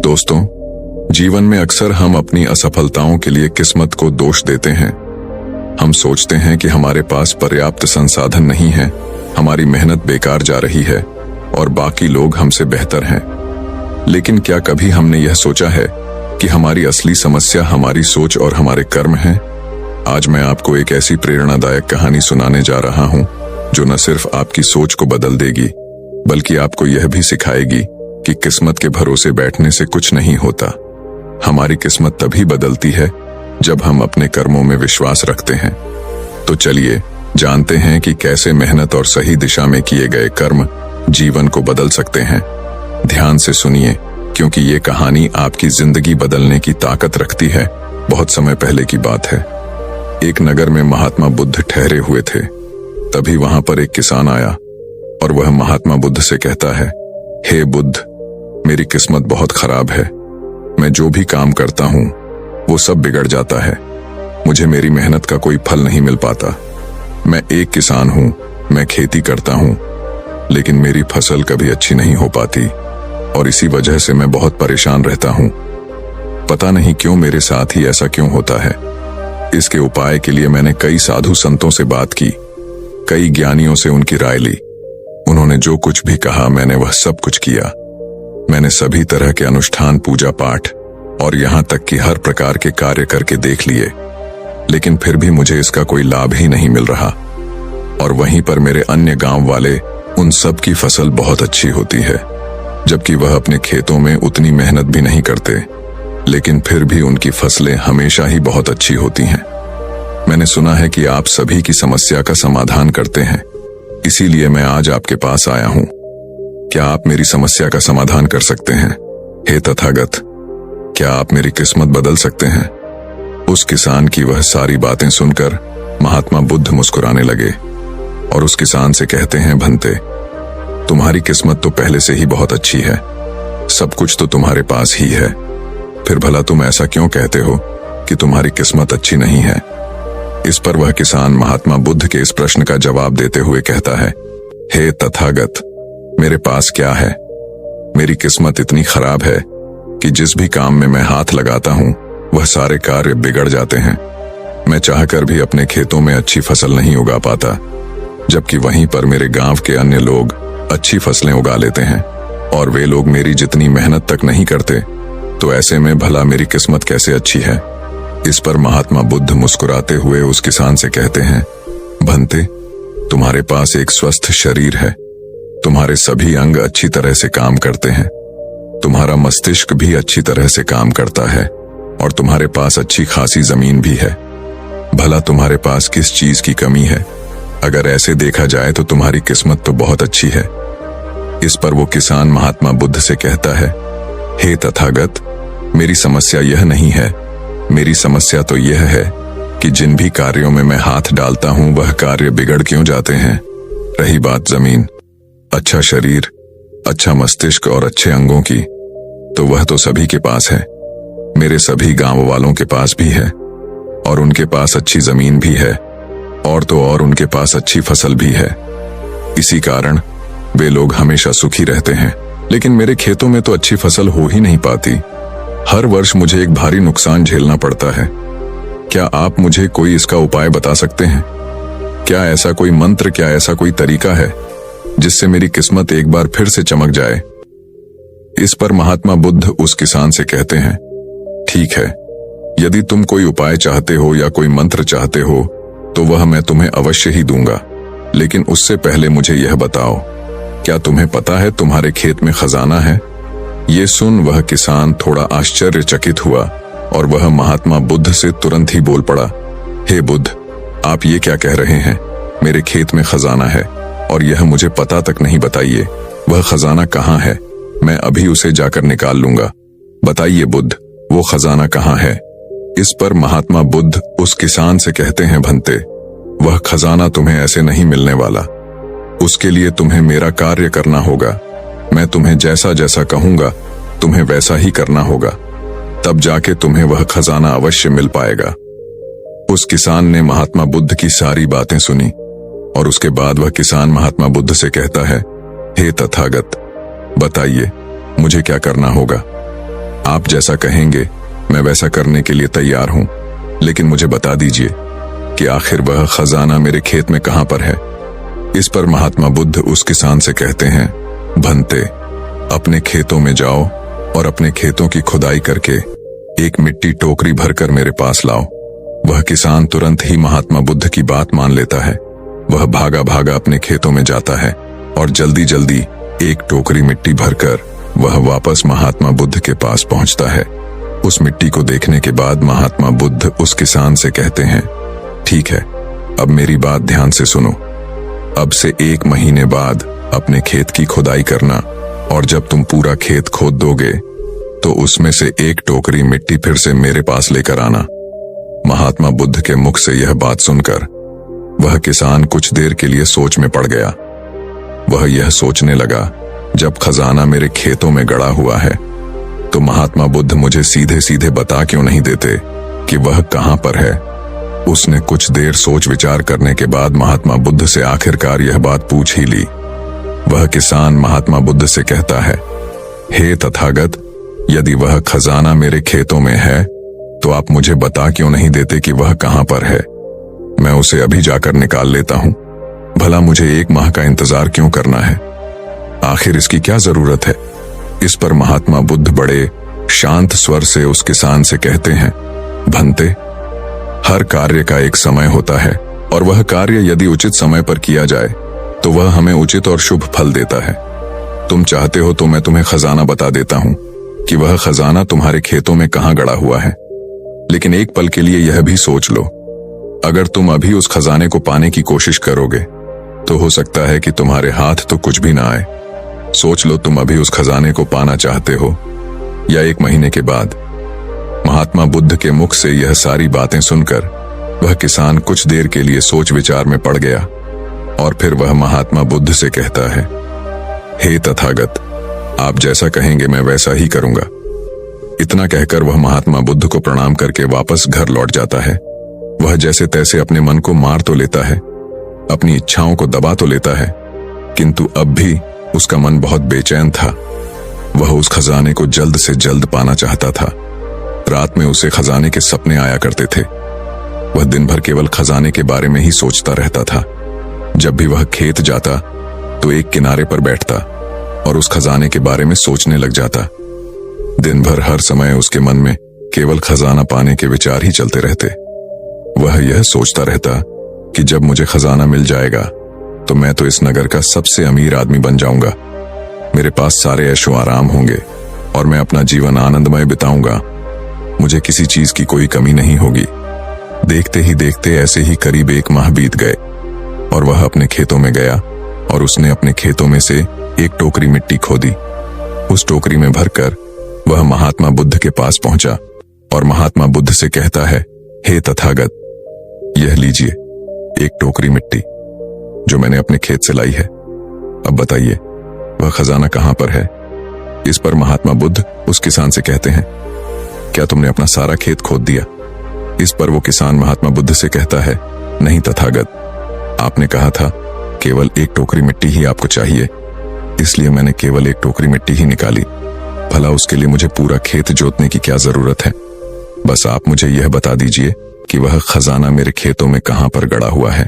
दोस्तों, जीवन में अक्सर हम अपनी असफलताओं के लिए किस्मत को दोष देते हैं। हम सोचते हैं कि हमारे पास पर्याप्त संसाधन नहीं है, हमारी मेहनत बेकार जा रही है और बाकी लोग हमसे बेहतर हैं। लेकिन क्या कभी हमने यह सोचा है कि हमारी असली समस्या हमारी सोच और हमारे कर्म हैं? आज मैं आपको एक ऐसी प्रेरणादायक कहानी सुनाने जा रहा हूं जो न सिर्फ आपकी सोच को बदल देगी, बल्कि आपको यह भी सिखाएगी कि किस्मत के भरोसे बैठने से कुछ नहीं होता। हमारी किस्मत तभी बदलती है जब हम अपने कर्मों में विश्वास रखते हैं। तो चलिए जानते हैं कि कैसे मेहनत और सही दिशा में किए गए कर्म जीवन को बदल सकते हैं। ध्यान से सुनिए, क्योंकि ये कहानी आपकी जिंदगी बदलने की ताकत रखती है। बहुत समय पहले की बात है। एक नगर में महात्मा बुद्ध ठहरे हुए थे। तभी वहां पर एक किसान आया और वह महात्मा बुद्ध से कहता है, हे बुद्ध, मेरी किस्मत बहुत खराब है। मैं जो भी काम करता हूं वो सब बिगड़ जाता है। मुझे मेरी मेहनत का कोई फल नहीं मिल पाता। मैं एक किसान हूं, मैं खेती करता हूं, लेकिन मेरी फसल कभी अच्छी नहीं हो पाती और इसी वजह से मैं बहुत परेशान रहता हूं। पता नहीं क्यों मेरे साथ ही ऐसा क्यों होता है। इसके उपाय के लिए मैंने कई साधु संतों से बात की, कई ज्ञानियों से उनकी राय ली। उन्होंने जो कुछ भी कहा मैंने वह सब कुछ किया। मैंने सभी तरह के अनुष्ठान, पूजा पाठ और यहां तक कि हर प्रकार के कार्य करके देख लिए, लेकिन फिर भी मुझे इसका कोई लाभ ही नहीं मिल रहा। और वहीं पर मेरे अन्य गांव वाले, उन सब की फसल बहुत अच्छी होती है, जबकि वह अपने खेतों में उतनी मेहनत भी नहीं करते, लेकिन फिर भी उनकी फसलें हमेशा ही बहुत अच्छी होती हैं। मैंने सुना है कि आप सभी की समस्या का समाधान करते हैं, इसीलिए मैं आज आपके पास आया हूं। क्या आप मेरी समस्या का समाधान कर सकते हैं? हे तथागत, क्या आप मेरी किस्मत बदल सकते हैं? उस किसान की वह सारी बातें सुनकर महात्मा बुद्ध मुस्कुराने लगे और उस किसान से कहते हैं, भंते, तुम्हारी किस्मत तो पहले से ही बहुत अच्छी है, सब कुछ तो तुम्हारे पास ही है, फिर भला तुम ऐसा क्यों कहते हो कि तुम्हारी किस्मत अच्छी नहीं है? इस पर वह किसान महात्मा बुद्ध के इस प्रश्न का जवाब देते हुए कहता है, हे तथागत, मेरे पास क्या है? मेरी किस्मत इतनी खराब है कि जिस भी काम में मैं हाथ लगाता हूं वह सारे कार्य बिगड़ जाते हैं। मैं चाहकर भी अपने खेतों में अच्छी फसल नहीं उगा पाता, जबकि वहीं पर मेरे गांव के अन्य लोग अच्छी फसलें उगा लेते हैं और वे लोग मेरी जितनी मेहनत तक नहीं करते। तो ऐसे में भला मेरी किस्मत कैसे अच्छी है? इस पर महात्मा बुद्ध मुस्कुराते हुए उस किसान से कहते हैं, भंते, तुम्हारे पास एक स्वस्थ शरीर है, तुम्हारे सभी अंग अच्छी तरह से काम करते हैं, तुम्हारा मस्तिष्क भी अच्छी तरह से काम करता है और तुम्हारे पास अच्छी खासी जमीन भी है। भला तुम्हारे पास किस चीज की कमी है? अगर ऐसे देखा जाए तो तुम्हारी किस्मत तो बहुत अच्छी है। इस पर वो किसान महात्मा बुद्ध से कहता है, हे तथागत, मेरी समस्या यह नहीं है। मेरी समस्या तो यह है कि जिन भी कार्यों में मैं हाथ डालता हूं वह कार्य बिगड़ क्यों जाते हैं। रही बात जमीन, अच्छा शरीर, अच्छा मस्तिष्क और अच्छे अंगों की, तो वह तो सभी के पास है। मेरे सभी गांव वालों के पास भी है और उनके पास अच्छी जमीन भी है और तो और उनके पास अच्छी फसल भी है। इसी कारण वे लोग हमेशा सुखी रहते हैं। लेकिन मेरे खेतों में तो अच्छी फसल हो ही नहीं पाती। हर वर्ष मुझे एक भारी नुकसान झेलना पड़ता है। क्या आप मुझे कोई इसका उपाय बता सकते हैं? क्या ऐसा कोई मंत्र, क्या ऐसा कोई तरीका है जिससे मेरी किस्मत एक बार फिर से चमक जाए? इस पर महात्मा बुद्ध उस किसान से कहते हैं, ठीक है, यदि तुम कोई उपाय चाहते हो या कोई मंत्र चाहते हो तो वह मैं तुम्हें अवश्य ही दूंगा, लेकिन उससे पहले मुझे यह बताओ, क्या तुम्हें पता है तुम्हारे खेत में खजाना है? ये सुन वह किसान थोड़ा आश्चर्यचकित हुआ और वह महात्मा बुद्ध से तुरंत ही बोल पड़ा, हे बुद्ध, आप ये क्या कह रहे हैं? मेरे खेत में खजाना है और यह मुझे पता तक नहीं। बताइए, वह खजाना कहाँ है? मैं अभी उसे जाकर निकाल लूंगा। बताइए बुद्ध, वो खजाना कहाँ है? इस पर महात्मा बुद्ध उस किसान से कहते हैं, भंते, वह खजाना तुम्हें ऐसे नहीं मिलने वाला। उसके लिए तुम्हें मेरा कार्य करना होगा। मैं तुम्हें जैसा जैसा कहूंगा तुम्हें वैसा ही करना होगा, तब जाके तुम्हें वह खजाना अवश्य मिल पाएगा। उस किसान ने महात्मा बुद्ध की सारी बातें सुनी और उसके बाद वह किसान महात्मा बुद्ध से कहता है, हे तथागत, बताइए, मुझे क्या करना होगा? आप जैसा कहेंगे मैं वैसा करने के लिए तैयार हूं, लेकिन मुझे बता दीजिए कि आखिर वह खजाना मेरे खेत में कहां पर है। इस पर महात्मा बुद्ध उस किसान से कहते हैं, भंते, अपने खेतों में जाओ और अपने खेतों की खुदाई करके एक मिट्टी टोकरी भरकर मेरे पास लाओ। वह किसान तुरंत ही महात्मा बुद्ध की बात मान लेता है। वह भागा भागा अपने खेतों में जाता है और जल्दी जल्दी एक टोकरी मिट्टी भरकर वह वापस महात्मा बुद्ध के पास पहुंचता है। उस मिट्टी को देखने के बाद महात्मा बुद्ध उस किसान से कहते हैं, ठीक है, अब मेरी बात ध्यान से सुनो। अब से 1 महीने बाद अपने खेत की खुदाई करना, और जब तुम पूरा खेत खोद दोगे तो उसमें से एक टोकरी मिट्टी फिर से मेरे पास लेकर आना। महात्मा बुद्ध के मुख से यह बात सुनकर वह किसान कुछ देर के लिए सोच में पड़ गया। वह यह सोचने लगा, जब खजाना मेरे खेतों में गड़ा हुआ है तो महात्मा बुद्ध मुझे सीधे सीधे बता क्यों नहीं देते कि वह कहां पर है। उसने कुछ देर सोच विचार करने के बाद महात्मा बुद्ध से आखिरकार यह बात पूछ ही ली। वह किसान महात्मा बुद्ध से कहता है, हे तथागत, यदि वह खजाना मेरे खेतों में है तो आप मुझे बता क्यों नहीं देते कि वह कहां पर है? मैं उसे अभी जाकर निकाल लेता हूं। भला मुझे 1 माह का इंतजार क्यों करना है? आखिर इसकी क्या जरूरत है? इस पर महात्मा बुद्ध बड़े शांत स्वर से उस किसान से कहते हैं, भंते, हर कार्य का एक समय होता है और वह कार्य यदि उचित समय पर किया जाए तो वह हमें उचित और शुभ फल देता है। तुम चाहते हो तो मैं तुम्हें खजाना बता देता हूं कि वह खजाना तुम्हारे खेतों में कहां गड़ा हुआ है। लेकिन एक पल के लिए यह भी सोच लो, अगर तुम अभी उस खजाने को पाने की कोशिश करोगे तो हो सकता है कि तुम्हारे हाथ तो कुछ भी ना आए। सोच लो, तुम अभी उस खजाने को पाना चाहते हो या 1 महीने के बाद? महात्मा बुद्ध के मुख से यह सारी बातें सुनकर वह किसान कुछ देर के लिए सोच विचार में पड़ गया और फिर वह महात्मा बुद्ध से कहता है, हे तथागत, आप जैसा कहेंगे मैं वैसा ही करूंगा। इतना कहकर वह महात्मा बुद्ध को प्रणाम करके वापस घर लौट जाता है। वह जैसे तैसे अपने मन को मार तो लेता है, अपनी इच्छाओं को दबा तो लेता है, किंतु अब भी उसका मन बहुत बेचैन था। वह उस खजाने को जल्द से जल्द पाना चाहता था। रात में उसे खजाने के सपने आया करते थे। वह दिन भर केवल खजाने के बारे में ही सोचता रहता था। जब भी वह खेत जाता तो एक किनारे पर बैठता और उस खजाने के बारे में सोचने लग जाता। दिन भर हर समय उसके मन में केवल खजाना पाने के विचार ही चलते रहते। वह यह सोचता रहता कि जब मुझे खजाना मिल जाएगा तो मैं तो इस नगर का सबसे अमीर आदमी बन जाऊंगा। मेरे पास सारे ऐशो आराम होंगे और मैं अपना जीवन आनंदमय बिताऊंगा। मुझे किसी चीज की कोई कमी नहीं होगी। देखते ही देखते ऐसे ही करीब 1 माह बीत गए और वह अपने खेतों में गया और उसने अपने खेतों में से एक टोकरी मिट्टी खोदी। उस टोकरी में भरकर वह महात्मा बुद्ध के पास पहुंचा और महात्मा बुद्ध से कहता है, हे तथागत, यह लीजिए एक टोकरी मिट्टी जो मैंने अपने खेत से लाई है। अब बताइए वह खजाना कहां पर है? इस पर महात्मा बुद्ध उस किसान से कहते हैं, क्या तुमने अपना सारा खेत खोद दिया? इस पर वो किसान महात्मा बुद्ध से कहता है, नहीं तथागत, आपने कहा था केवल एक टोकरी मिट्टी ही आपको चाहिए, इसलिए मैंने केवल एक टोकरी मिट्टी ही निकाली। भला उसके लिए मुझे पूरा खेत जोतने की क्या जरूरत है? बस आप मुझे यह बता दीजिए कि वह खजाना मेरे खेतों में कहां पर गड़ा हुआ है।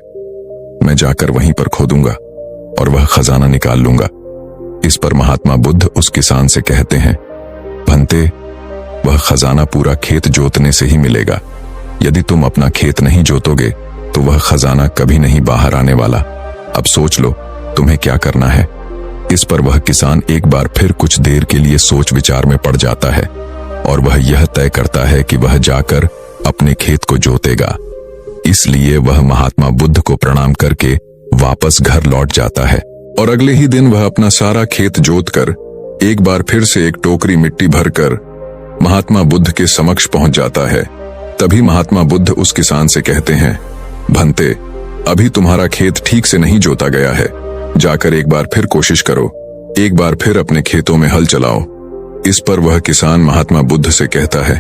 मैं जाकर वहीं पर खोदूंगा और वह खजाना निकाल लूंगा। इस पर महात्मा बुद्ध उस किसान से कहते हैं, भंते, वह खजाना पूरा खेत जोतने से ही मिलेगा। यदि तुम अपना खेत नहीं जोतोगे तो वह खजाना कभी नहीं बाहर आने वाला। अब सोच लो तुम्हें क्या करना है। इस पर वह किसान एक बार फिर कुछ देर के लिए सोच विचार में पड़ जाता है और वह यह तय करता है कि वह जाकर अपने खेत को जोतेगा। इसलिए वह महात्मा बुद्ध को प्रणाम करके वापस घर लौट जाता है और अगले ही दिन वह अपना सारा खेत जोतकर एक बार फिर से एक टोकरी मिट्टी भरकर महात्मा बुद्ध के समक्ष पहुंच जाता है। तभी महात्मा बुद्ध उस किसान से कहते हैं, भंते, अभी तुम्हारा खेत ठीक से नहीं जोता गया है। जाकर एक बार फिर कोशिश करो, एक बार फिर अपने खेतों में हल चलाओ। इस पर वह किसान महात्मा बुद्ध से कहता है,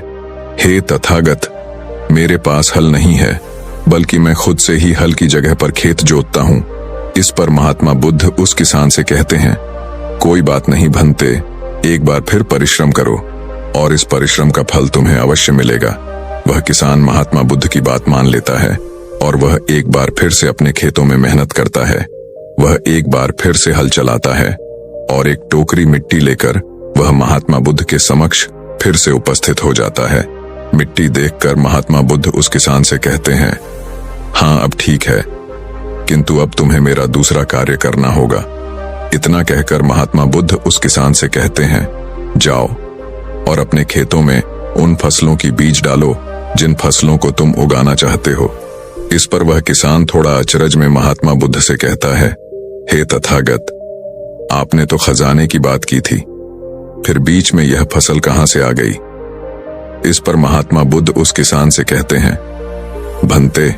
हे तथागत, मेरे पास हल नहीं है, बल्कि मैं खुद से ही हल की जगह पर खेत जोतता हूं। इस पर महात्मा बुद्ध उस किसान से कहते हैं, कोई बात नहीं भंते, एक बार फिर परिश्रम करो और इस परिश्रम का फल तुम्हें अवश्य मिलेगा। वह किसान महात्मा बुद्ध की बात मान लेता है और वह एक बार फिर से अपने खेतों में मेहनत करता है। वह एक बार फिर से हल चलाता है और एक टोकरी मिट्टी लेकर वह महात्मा बुद्ध के समक्ष फिर से उपस्थित हो जाता है। मिट्टी देखकर महात्मा बुद्ध उस किसान से कहते हैं, हाँ अब ठीक है, किंतु अब तुम्हें मेरा दूसरा कार्य करना होगा। इतना कहकर महात्मा बुद्ध उस किसान से कहते हैं, जाओ और अपने खेतों में उन फसलों की बीज डालो जिन फसलों को तुम उगाना चाहते हो। इस पर वह किसान थोड़ा अचरज में महात्मा बुद्ध से कहता है, हे तथागत, आपने तो खजाने की बात की थी, फिर बीच में यह फसल कहां से आ गई? इस पर महात्मा बुद्ध उस किसान से कहते हैं, भंते,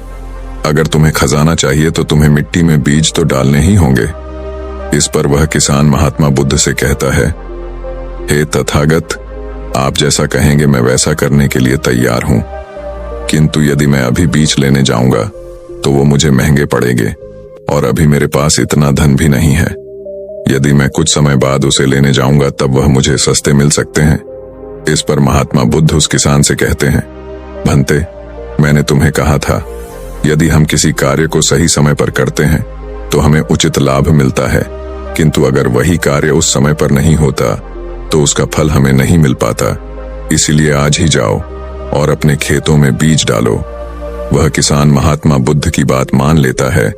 अगर तुम्हें खजाना चाहिए तो तुम्हें मिट्टी में बीज तो डालने ही होंगे। इस पर वह किसान महात्मा बुद्ध से कहता है, हे तथागत, आप जैसा कहेंगे मैं वैसा करने के लिए तैयार हूं, किंतु यदि मैं अभी बीज लेने जाऊंगा तो वो मुझे महंगे पड़ेंगे और अभी मेरे पास इतना धन भी नहीं है। यदि मैं कुछ समय बाद उसे लेने जाऊंगा तब वह मुझे सस्ते मिल सकते हैं। इस पर महात्मा बुद्ध उस किसान से कहते हैं, भंते, मैंने तुम्हें कहा था, यदि हम किसी कार्य को सही समय पर करते हैं तो हमें उचित लाभ मिलता है, किंतु अगर वही कार्य उस समय पर नहीं होता तो उसका फल हमें नहीं मिल पाता। इसीलिए आज ही जाओ और अपने खेतों में बीज डालो। वह किसान महात्मा बुद्ध की बात मान लेता है।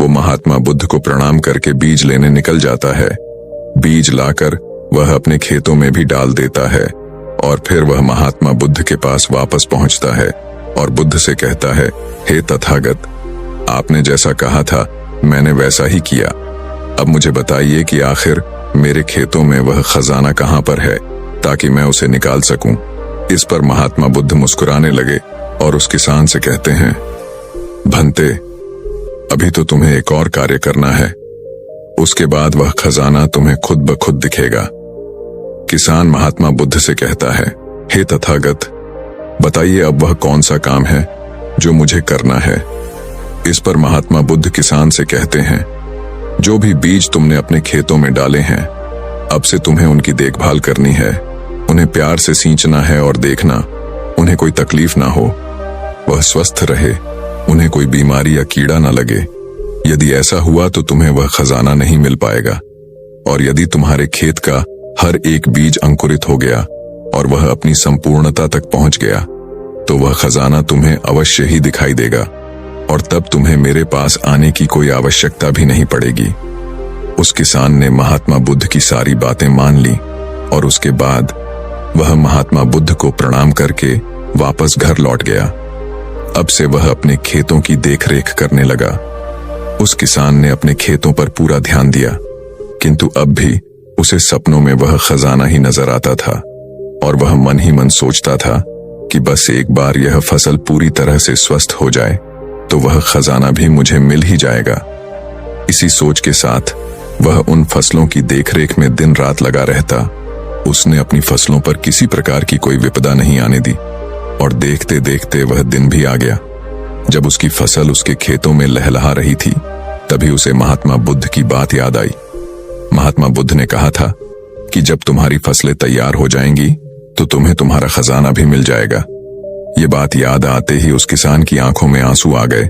वो महात्मा बुद्ध को प्रणाम करके बीज लेने निकल जाता है। बीज लाकर वह अपने खेतों में भी डाल देता है और फिर वह महात्मा बुद्ध के पास वापस पहुंचता है और बुद्ध से कहता है, हे तथागत, आपने जैसा कहा था मैंने वैसा ही किया। अब मुझे बताइए कि आखिर मेरे खेतों में वह खजाना कहां पर है ताकि मैं उसे निकाल सकूं। इस पर महात्मा बुद्ध मुस्कुराने लगे और उस किसान से कहते हैं, भंते, अभी तो तुम्हें एक और कार्य करना है, उसके बाद वह खजाना तुम्हें खुद ब खुद दिखेगा। किसान महात्मा बुद्ध से कहता है, हे तथागत, बताइए अब वह कौन सा काम है जो मुझे करना है। इस पर महात्मा बुद्ध किसान से कहते हैं, जो भी बीज तुमने अपने खेतों में डाले हैं, अब से तुम्हें उनकी देखभाल करनी है। उन्हें प्यार से सींचना है और देखना उन्हें कोई तकलीफ ना हो, वह स्वस्थ रहे, उन्हें कोई बीमारी या कीड़ा ना लगे। यदि ऐसा हुआ तो तुम्हें वह खजाना नहीं मिल पाएगा, और यदि तुम्हारे खेत का हर एक बीज अंकुरित हो गया और वह अपनी संपूर्णता तक पहुंच गया तो वह खजाना तुम्हें अवश्य ही दिखाई देगा और तब तुम्हें मेरे पास आने की कोई आवश्यकता भी नहीं पड़ेगी। उस किसान ने महात्मा बुद्ध की सारी बातें मान ली और उसके बाद वह महात्मा बुद्ध को प्रणाम करके वापस घर लौट गया। अब से वह अपने खेतों की देखरेख करने लगा। उस किसान ने अपने खेतों पर पूरा ध्यान दिया, किंतु अब भी उसे सपनों में वह खजाना ही नजर आता था और वह मन ही मन सोचता था कि बस एक बार यह फसल पूरी तरह से स्वस्थ हो जाए तो वह खजाना भी मुझे मिल ही जाएगा। इसी सोच के साथ वह उन फसलों की देखरेख में दिन रात लगा रहता। उसने अपनी फसलों पर किसी प्रकार की कोई विपदा नहीं आने दी और देखते देखते वह दिन भी आ गया। जब उसकी फसल उसके खेतों में लहलहा रही थी तभी उसे महात्मा बुद्ध की बात याद आई। महात्मा बुद्ध ने कहा था कि जब तुम्हारी फसलें तैयार हो जाएंगी तो तुम्हें तुम्हारा खजाना भी मिल जाएगा। ये बात याद आते ही उस किसान की आंखों में आंसू आ गए।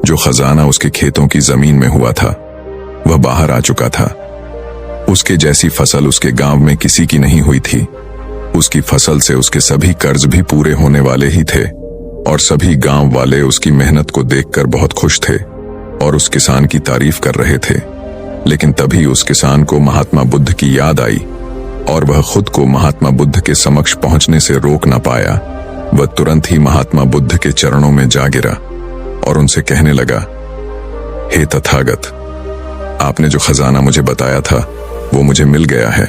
जो खजाना उसके खेतों की जमीन में हुआ था वह बाहर आ चुका था। उसके जैसी फसल उसके गांव में किसी की नहीं हुई थी। उसकी फसल से उसके सभी कर्ज भी पूरे होने वाले ही थे और सभी गांव वाले उसकी मेहनत को देखकर बहुत खुश थे और उस किसान की तारीफ कर रहे थे। लेकिन तभी उस किसान को महात्मा बुद्ध की याद आई और वह खुद को महात्मा बुद्ध के समक्ष पहुंचने से रोक न पाया। वह तुरंत ही महात्मा बुद्ध के चरणों में जा गिरा और उनसे कहने लगा, हे तथागत, आपने जो खजाना मुझे बताया था वो मुझे मिल गया है,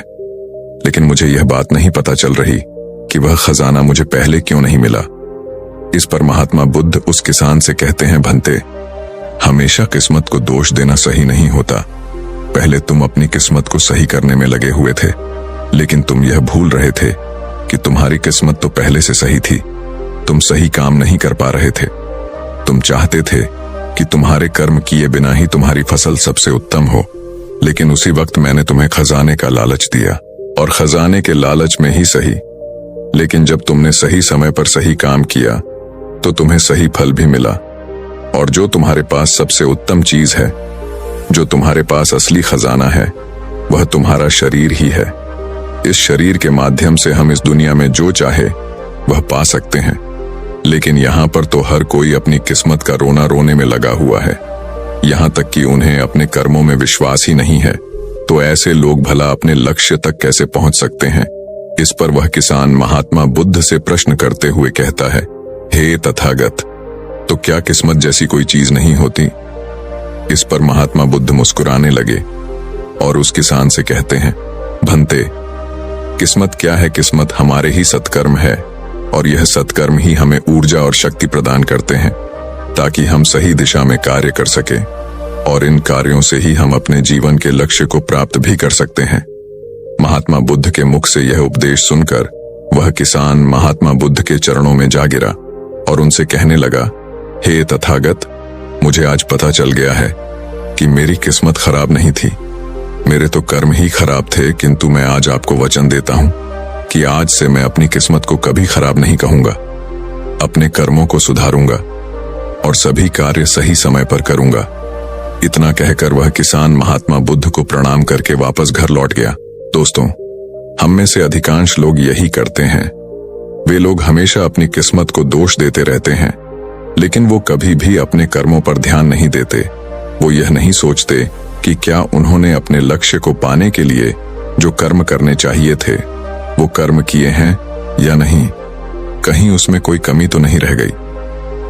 लेकिन मुझे यह बात नहीं पता चल रही कि वह खजाना मुझे पहले क्यों नहीं मिला। इस पर महात्मा बुद्ध उस किसान से कहते हैं, भंते, हमेशा किस्मत को दोष देना सही नहीं होता। पहले तुम अपनी किस्मत को सही करने में लगे हुए थे, लेकिन तुम यह भूल रहे थे कि तुम्हारी किस्मत तो पहले से सही थी। तुम सही काम नहीं कर पा रहे थे। तुम चाहते थे कि तुम्हारे कर्म किए बिना ही तुम्हारी फसल सबसे उत्तम हो, लेकिन उसी वक्त मैंने तुम्हें खजाने का लालच दिया, और खजाने के लालच में ही सही, लेकिन जब तुमने सही समय पर सही काम किया तो तुम्हें सही फल भी मिला। और जो तुम्हारे पास सबसे उत्तम चीज है, जो तुम्हारे पास असली खजाना है, वह तुम्हारा शरीर ही है। इस शरीर के माध्यम से हम इस दुनिया में जो चाहे वह पा सकते हैं, लेकिन यहाँ पर तो हर कोई अपनी किस्मत का रोना रोने में लगा हुआ है, यहाँ तक कि उन्हें अपने कर्मों में विश्वास ही नहीं है। तो ऐसे लोग भला अपने लक्ष्य तक कैसे पहुंच सकते हैं? इस पर वह किसान महात्मा बुद्ध से प्रश्न करते हुए कहता है, हे तथागत, तो क्या किस्मत जैसी कोई चीज नहीं होती? इस पर महात्मा बुद्ध मुस्कुराने लगे और उस किसान से कहते हैं, भंते, किस्मत क्या है? किस्मत हमारे ही सत्कर्म है, और यह सत्कर्म ही हमें ऊर्जा और शक्ति प्रदान करते हैं ताकि हम सही दिशा में कार्य कर सके, और इन कार्यों से ही हम अपने जीवन के लक्ष्य को प्राप्त भी कर सकते हैं। महात्मा बुद्ध के मुख से यह उपदेश सुनकर वह किसान महात्मा बुद्ध के चरणों में जा गिरा और उनसे कहने लगा, हे तथागत, मुझे आज पता चल गया है कि मेरी किस्मत खराब नहीं थी, मेरे तो कर्म ही खराब थे, किंतु मैं आज आपको वचन देता हूं कि आज से मैं अपनी किस्मत को कभी खराब नहीं कहूंगा, अपने कर्मों को सुधारूंगा और सभी कार्य सही समय पर करूंगा। इतना कहकर वह किसान महात्मा बुद्ध को प्रणाम करके वापस घर लौट गया। दोस्तों, हम में से अधिकांश लोग यही करते हैं। वे लोग हमेशा अपनी किस्मत को दोष देते रहते हैं, लेकिन वो कभी भी अपने कर्मों पर ध्यान नहीं देते। वो यह नहीं सोचते कि क्या उन्होंने अपने लक्ष्य को पाने के लिए जो कर्म करने चाहिए थे वो कर्म किए हैं या नहीं, कहीं उसमें कोई कमी तो नहीं रह गई,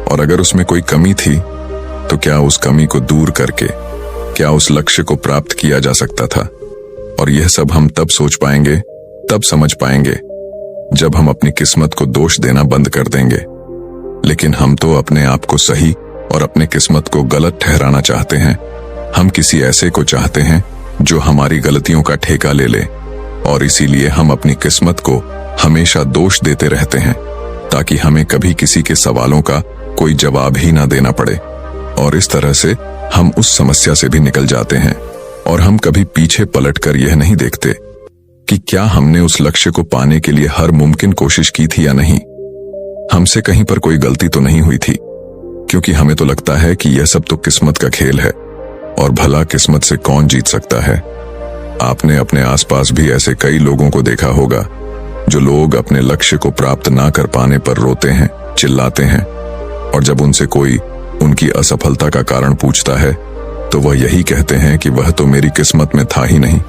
और अगर उसमें कोई कमी थी तो क्या उस कमी को दूर करके क्या उस लक्ष्य को प्राप्त किया जा सकता था। और यह सब हम तब सोच पाएंगे, तब समझ पाएंगे जब हम अपनी किस्मत को दोष देना बंद कर देंगे। लेकिन हम तो अपने आप को सही और अपने किस्मत को गलत ठहराना चाहते हैं। हम किसी ऐसे को चाहते हैं जो हमारी गलतियों का ठेका ले ले, और इसीलिए हम अपनी किस्मत को हमेशा दोष देते रहते हैं ताकि हमें कभी किसी के सवालों का कोई जवाब ही ना देना पड़े। और इस तरह से हम उस समस्या से भी निकल जाते हैं, और हम कभी पीछे पलटकर यह नहीं देखते कि क्या हमने उस लक्ष्य को पाने के लिए हर मुमकिन कोशिश की थी या नहीं। हमसे कहीं पर कोई गलती तो नहीं हुई थी, क्योंकि हमें तो लगता है कि यह सब तो किस्मत का खेल है, और भला किस्मत से कौन जीत सकता है। आपने अपने आसपास भी ऐसे कई लोगों को देखा होगा जो लोग अपने लक्ष्य को प्राप्त ना कर पाने पर रोते हैं, चिल्लाते हैं, और जब उनसे कोई उनकी असफलता का कारण पूछता है तो वह यही कहते हैं कि वह तो मेरी किस्मत में था ही नहीं।